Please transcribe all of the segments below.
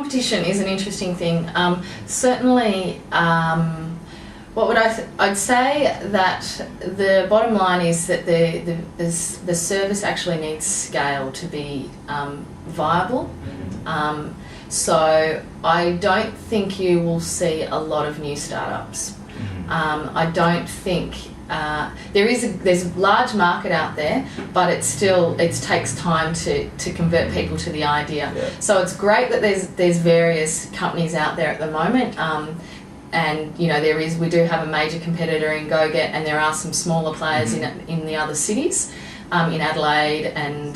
competition is an interesting thing. Certainly, what would I'd say that the bottom line is that the service actually needs scale to be viable. So I don't think you will see a lot of new startups. I don't think there's a large market out there, but it takes time to convert people to the idea. So it's great that there's various companies out there at the moment, and you know we do have a major competitor in GoGet, and there are some smaller players in the other cities, in Adelaide and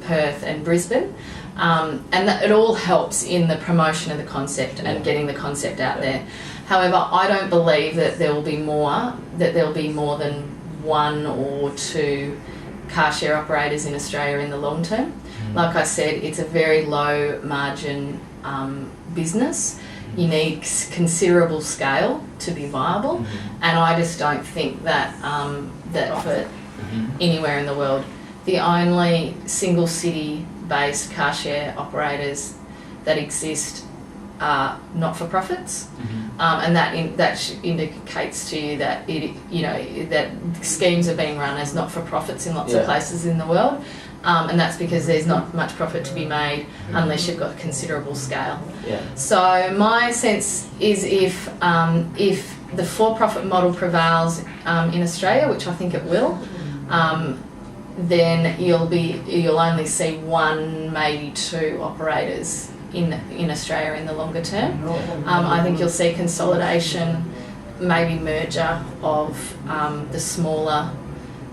Perth and Brisbane. And that it all helps in the promotion of the concept and getting the concept out there. However, I don't believe that there will be more than one or two car share operators in Australia in the long term. Like I said, it's a very low margin business. You need considerable scale to be viable, and I just don't think that for anywhere in the world, the only single city based car share operators that exist are not-for-profits, and that indicates to you that that schemes are being run as not-for-profits in lots of places in the world, and that's because there's not much profit to be made unless you've got considerable scale. So my sense is if the for-profit model prevails in Australia, which I think it will, then you'll only see one, maybe two operators in Australia in the longer term. I think you'll see consolidation, maybe merger of the smaller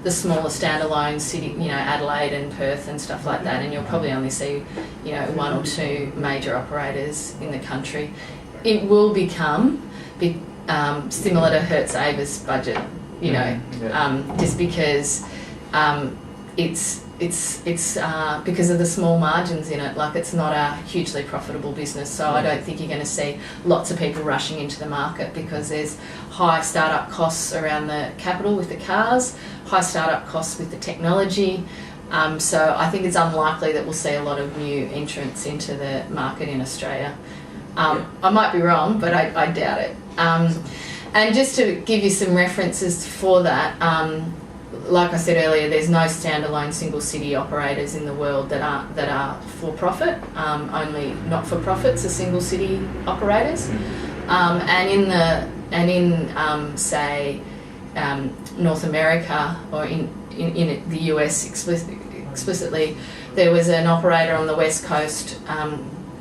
standalone city, Adelaide and Perth and stuff like that, and you'll probably only see one or two major operators in the country. It will become similar to Hertz-Aver's budget, just because it's because of the small margins in it. Like, it's not a hugely profitable business, so I don't think you're going to see lots of people rushing into the market, because there's high startup costs around the capital with the cars, high startup costs with the technology. So I think it's unlikely that we'll see a lot of new entrants into the market in Australia. I might be wrong, but I doubt it. And just to give you some references for that, like I said earlier, there's no standalone single city operators in the world that are for profit. Only not for profits are single city operators. And in say North America, or in the US explicitly, there was an operator on the West Coast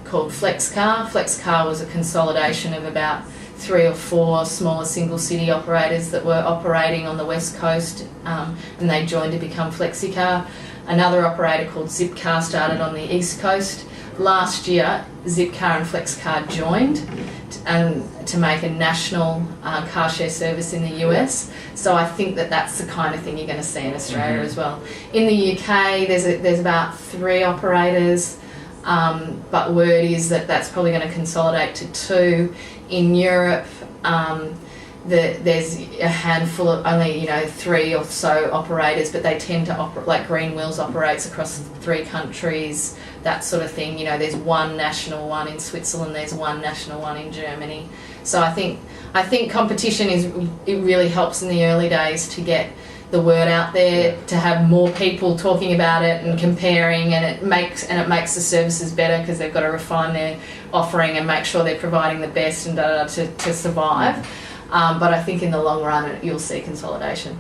called Flexicar. Flexicar was a consolidation of about 3 or 4 smaller single city operators that were operating on the West Coast, and they joined to become Flexicar. Another operator called Zipcar started on the East Coast. Last year, Zipcar and Flexicar joined to make a national car share service in the US. So I think that's the kind of thing you're going to see in Australia as well. In the UK, there's about 3 operators, but word is that that's probably going to consolidate to 2. In Europe, there's a handful of only 3 or so operators, but they tend to operate like Green Wheels operates across 3 countries, that sort of thing. There's one national one in Switzerland, there's one national one in Germany. So I think competition it really helps in the early days to get the word out there, to have more people talking about it and comparing, and it makes the services better, because they've got to refine their offering and make sure they're providing the best and to survive. But I think in the long run you'll see consolidation.